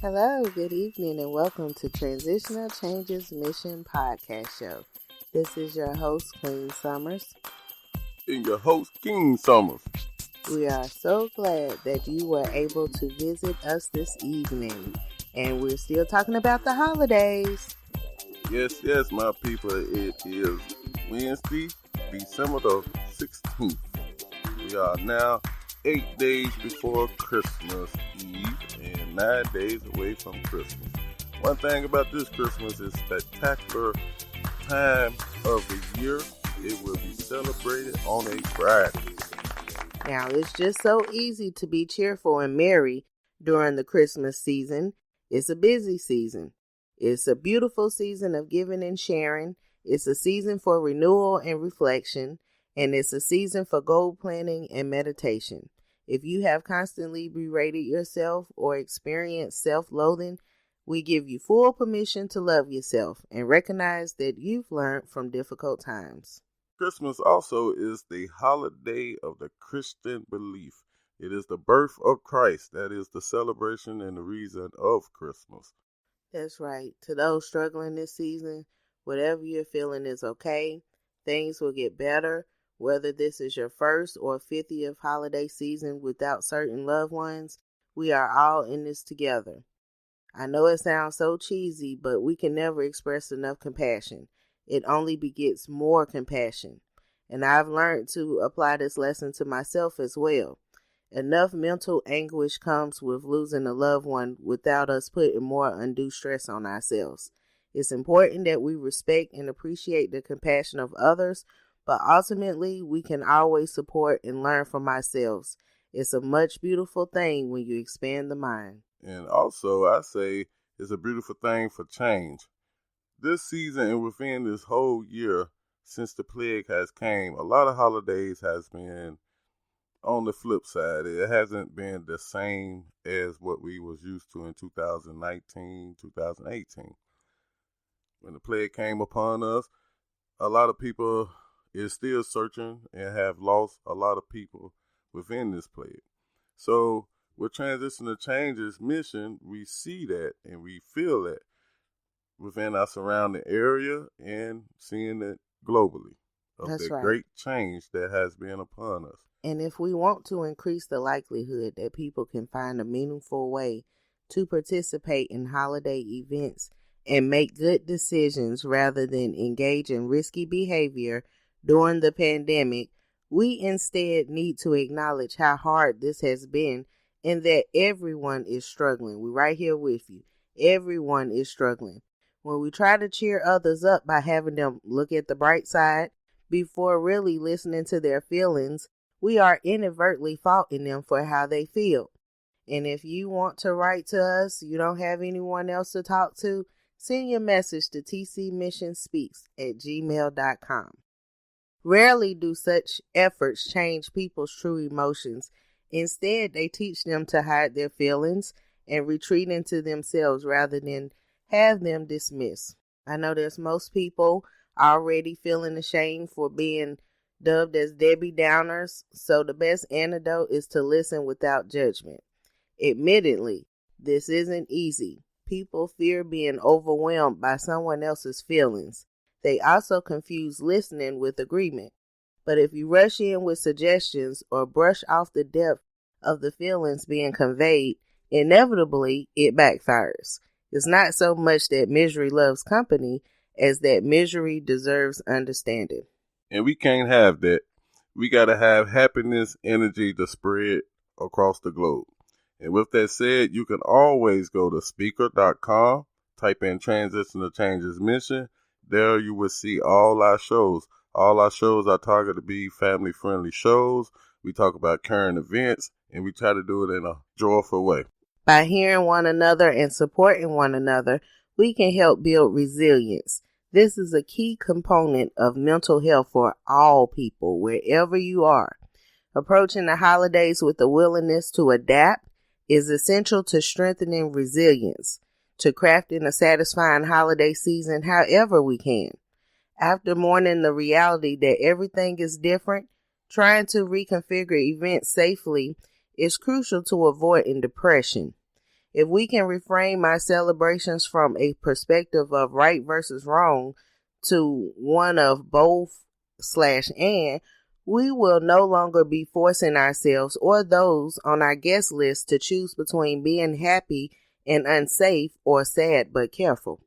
Hello, good evening, and welcome to Transitional Changes Mission Podcast Show. This is your host, Queen Summers. And your host, King Summers. We are so glad that you were able to visit us this evening, and we're still talking about the holidays. Yes, my people, it is Wednesday, December the 16th. We are now 8 days before Christmas Eve and 9 days away from Christmas. One thing about this Christmas is spectacular time of the year. It will be celebrated on a Friday. Now, it's just so easy to be cheerful and merry during the Christmas season. It's a busy season. It's a beautiful season of giving and sharing. It's a season for renewal and reflection. And it's a season for goal planning and meditation. If you have constantly berated yourself or experienced self-loathing, we give you full permission to love yourself and recognize that you've learned from difficult times. Christmas also is the holiday of the Christian belief. It is the birth of Christ. That is the celebration and the reason of Christmas. That's right. To those struggling this season, whatever you're feeling is okay. Things will get better. Whether this is your first or 50th holiday season without certain loved ones, we are all in this together. I know it sounds so cheesy, but we can never express enough compassion. It only begets more compassion. And I've learned to apply this lesson to myself as well. Enough mental anguish comes with losing a loved one without us putting more undue stress on ourselves. It's important that we respect and appreciate the compassion of others, but ultimately we can always support and learn from ourselves. It's a much beautiful thing when you expand the mind. And also, I say it's a beautiful thing for change. This season and within this whole year, since the plague has came, a lot of holidays has been on the flip side. It hasn't been the same as what we was used to in 2019, 2018. When the plague came upon us, a lot of people is still searching and have lost a lot of people within this plague. So with Transitional Changes mission, we see that and we feel that within our surrounding area and seeing it globally of That's the right. great change that has been upon us. And if we want to increase the likelihood that people can find a meaningful way to participate in holiday events and make good decisions rather than engage in risky behavior during the pandemic, we instead need to acknowledge how hard this has been and that everyone is struggling. We're right here with you. Everyone is struggling. When we try to cheer others up by having them look at the bright side before really listening to their feelings, we are inadvertently faulting them for how they feel. And if you want to write to us, you don't have anyone else to talk to, send your message to tcmissionspeaks@gmail.com. Rarely do such efforts change people's true emotions. Instead, they teach them to hide their feelings and retreat into themselves rather than have them dismissed. I know there's most people already feeling ashamed for being dubbed as Debbie Downers, so the best antidote is to listen without judgment. Admittedly, this isn't easy. People fear being overwhelmed by someone else's feelings. They also confuse listening with agreement. But if you rush in with suggestions or brush off the depth of the feelings being conveyed, inevitably it backfires. It's not so much that misery loves company as that misery deserves understanding. And we can't have that. We got to have happiness energy to spread across the globe. And with that said, you can always go to speaker.com, type in Transitional Changes Mission. There you will see all our shows. All our shows are targeted to be family-friendly shows. We talk about current events, and we try to do it in a joyful way. By hearing one another and supporting one another, we can help build resilience. This is a key component of mental health for all people, wherever you are. Approaching the holidays with a willingness to adapt is essential to strengthening resilience, to crafting a satisfying holiday season however we can. After mourning the reality that everything is different, trying to reconfigure events safely is crucial to avoiding depression. If we can reframe our celebrations from a perspective of right versus wrong to one of both/and, we will no longer be forcing ourselves or those on our guest list to choose between being happy and unsafe or sad but careful.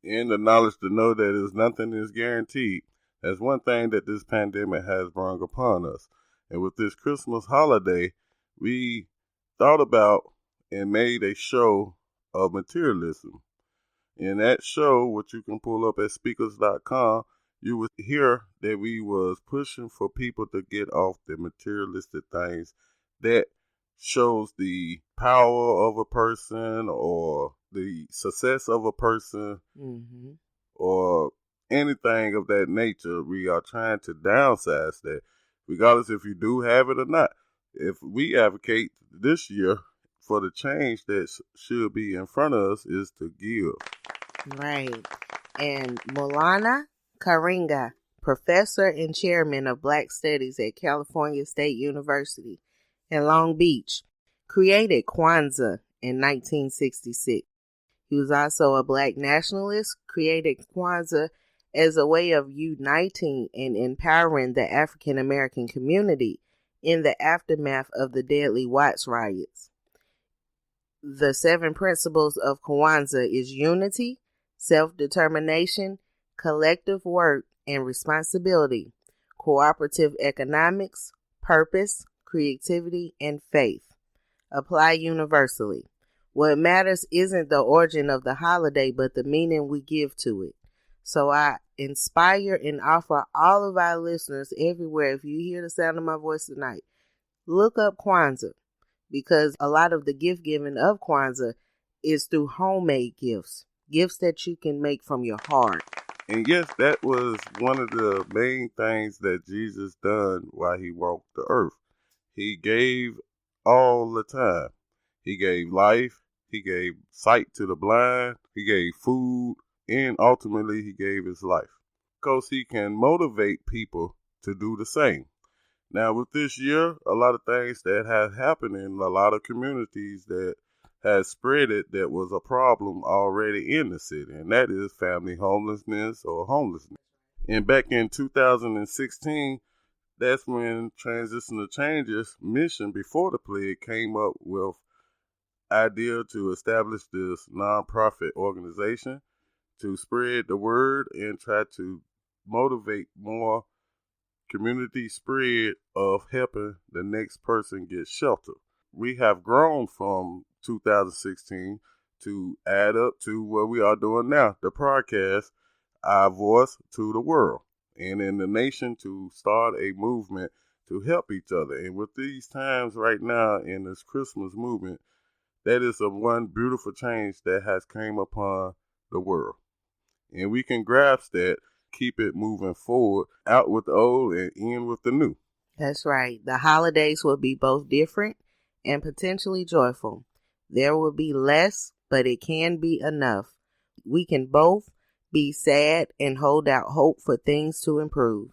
And the knowledge to know that nothing is guaranteed. That's one thing that this pandemic has brought upon us. And with this Christmas holiday, we thought about and made a show of materialism. In that show, which you can pull up at speakers.com, you would hear that we was pushing for people to get off the materialistic things that shows the power of a person or the success of a person or anything of that nature. We are trying to downsize that, regardless if you do have it or not. If we advocate this year for the change that should be in front of us is to give. Right. And Maulana Karenga, professor and chairman of Black Studies at California State University in Long Beach, created Kwanzaa in 1966. He was also a Black nationalist, created Kwanzaa as a way of uniting and empowering the African American community in the aftermath of the deadly Watts riots. The 7 principles of Kwanzaa is unity, self-determination, collective work and responsibility, cooperative economics, purpose, creativity, and faith. Apply universally. What matters isn't the origin of the holiday, but the meaning we give to it. So I inspire and offer all of our listeners everywhere, if you hear the sound of my voice tonight, look up Kwanzaa, because a lot of the gift giving of Kwanzaa is through homemade gifts that you can make from your heart. And yes, that was one of the main things that Jesus done while he walked the earth. He gave all the time. He gave life. He gave sight to the blind. He gave food. And ultimately, he gave his life. Because he can motivate people to do the same. Now, with this year, a lot of things that have happened in a lot of communities that has spread it that was a problem already in the city, and that is family homelessness or homelessness. And back in 2016, that's when Transition to Changes mission before the plague came up with idea to establish this nonprofit organization to spread the word and try to motivate more community spread of helping the next person get shelter. We have grown from 2016 to add up to what we are doing now, the podcast, Our Voice to the World, and in the nation to start a movement to help each other. And with these times right now in this Christmas movement, that is a one beautiful change that has came upon the world. And we can grasp that, keep it moving forward, out with the old and in with the new. That's right. The holidays will be both different and potentially joyful. There will be less, but it can be enough. We can both be sad and hold out hope for things to improve.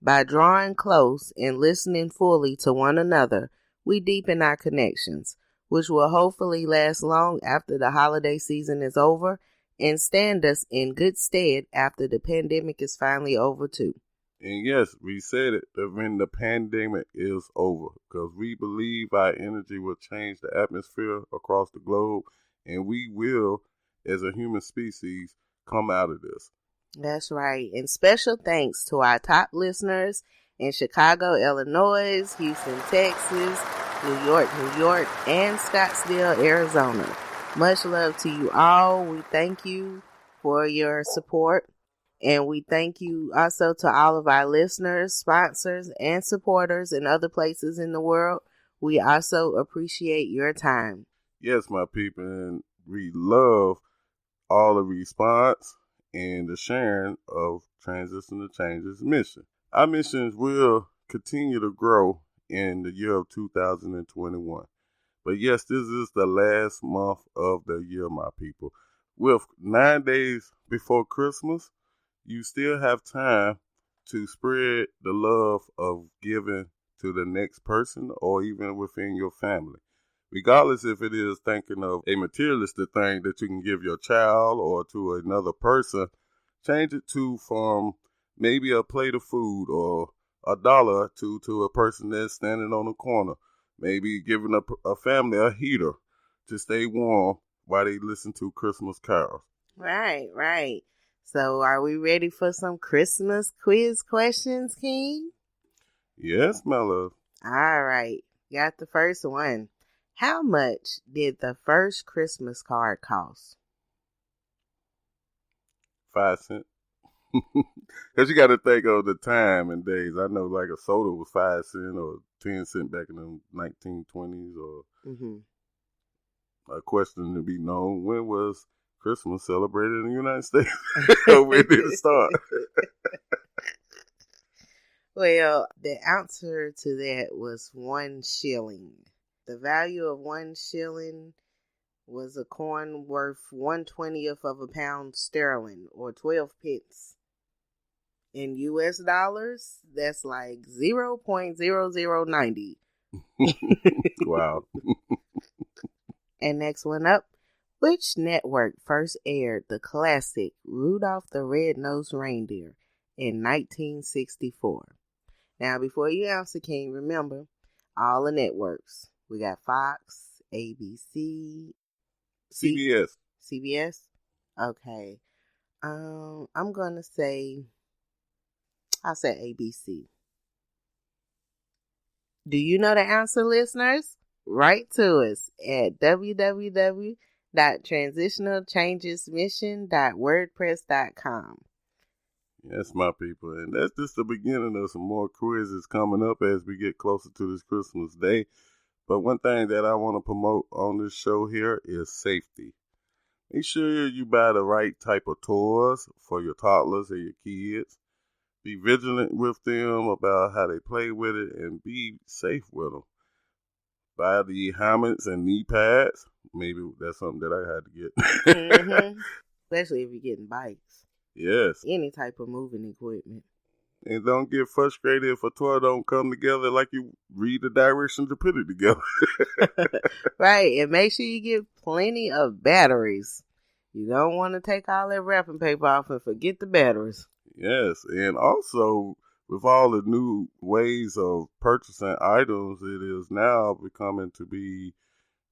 By drawing close and listening fully to one another, we deepen our connections, which will hopefully last long after the holiday season is over and stand us in good stead after the pandemic is finally over too. And yes, we said it when the pandemic is over, because we believe our energy will change the atmosphere across the globe, and we will, as a human species, come out of this. That's right. And special thanks to our top listeners in Chicago, Illinois, Houston, Texas, New York, and Scottsdale, Arizona. Much love to you all. We thank you for your support. And we thank you also to all of our listeners, sponsors, and supporters in other places in the world. We also appreciate your time. Yes, my people, and we love all the response and the sharing of Transition to Changes mission. Our missions will continue to grow in the year of 2021. But yes, this is the last month of the year, my people. With 9 days before Christmas, you still have time to spread the love of giving to the next person or even within your family. regardless if it is thinking of a materialistic thing that you can give your child or to another person, change it to from maybe a plate of food or $1 to a person that's standing on the corner. Maybe giving a family a heater to stay warm while they listen to Christmas carols. Right, right. So are we ready for some Christmas quiz questions, King? Yes, my love. All right. Got the first one. How much did the first Christmas card cost? 5 cents. Because you got to think of the time and days. I know like a soda was 5 cents or 10 cents back in the 1920s. Or a question to be known, when was Christmas celebrated in the United States? Where did it start? Well, the answer to that was 1 shilling. The value of 1 shilling was a coin worth 1/20th of a pound sterling, or 12 pence. In US dollars, that's like 0.0090. Wow. And next one up. Which network first aired the classic Rudolph the Red-Nosed Reindeer in 1964? Now, before you answer, King, remember all the networks. We got Fox, ABC, CBS. CBS? Okay. I'm going to say, I'll say ABC. Do you know the answer, listeners? Write to us at www.transitionalchangesmission.wordpress.com. Yes, my people. And that's just the beginning of some more quizzes coming up as we get closer to this Christmas day. But one thing that I want to promote on this show here is safety. Make sure you buy the right type of toys for your toddlers and your kids. Be vigilant with them about how they play with it and be safe with them. Buy the helmets and knee pads. Maybe that's something that I had to get. Especially if you're getting bikes. Yes. Any type of moving equipment. And don't get frustrated if a toy don't come together like you read the directions to put it together. Right. And make sure you get plenty of batteries. You don't want to take all that wrapping paper off and forget the batteries. Yes. And also, with all the new ways of purchasing items, it is now becoming to be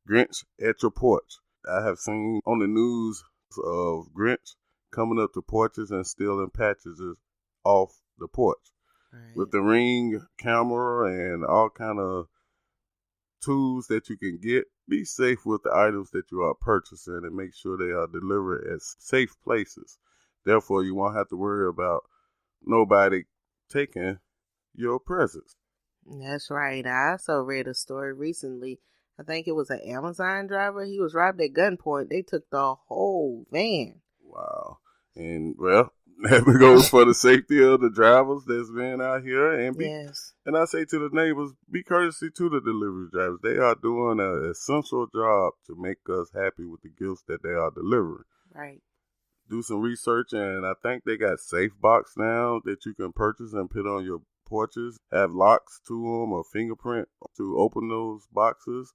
Grinch at your porch. I have seen on the news of Grinch coming up to porches and stealing packages off the porch. Right. With the Ring camera and all kind of tools that you can get. Be safe with the items that you are purchasing and make sure they are delivered at safe places. Therefore, you won't have to worry about nobody taking your presents. That's right. I also read a story recently. I think it was an Amazon driver. He was robbed at gunpoint. They took the whole van. Wow. And, well, that goes for the safety of the drivers that's been out here. And and I say to the neighbors, be courtesy to the delivery drivers. They are doing an essential job to make us happy with the gifts that they are delivering. Right. Do some research, and I think they got Safe Box now that you can purchase and put on your porches. Have locks to them or fingerprint to open those boxes.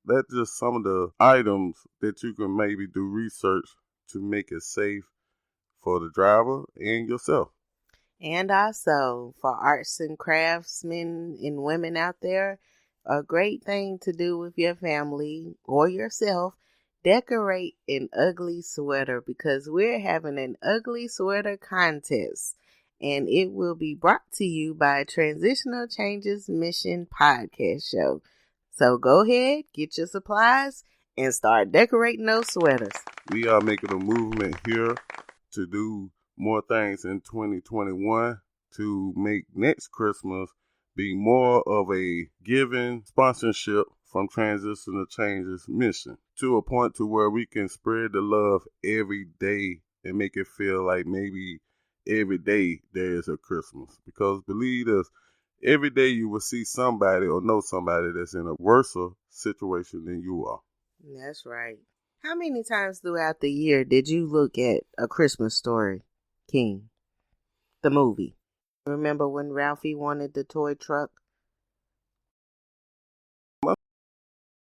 That's just some of the items that you can maybe do research to make it safe for the driver and yourself. And also for arts and craftsmen and women out there, a great thing to do with your family or yourself, decorate an ugly sweater, because we're having an ugly sweater contest, and it will be brought to you by Transitional Changes Mission podcast show. So go ahead, get your supplies, and start decorating those sweaters. We are making a movement here to do more things in 2021 to make next Christmas be more of a giving sponsorship from Transitional Changes Mission, to a point to where we can spread the love every day and make it feel like maybe every day there is a Christmas. Because believe us, every day you will see somebody or know somebody that's in a worse situation than you are. That's right. How many times throughout the year did you look at A Christmas Story, King? The movie. Remember when Ralphie wanted the toy truck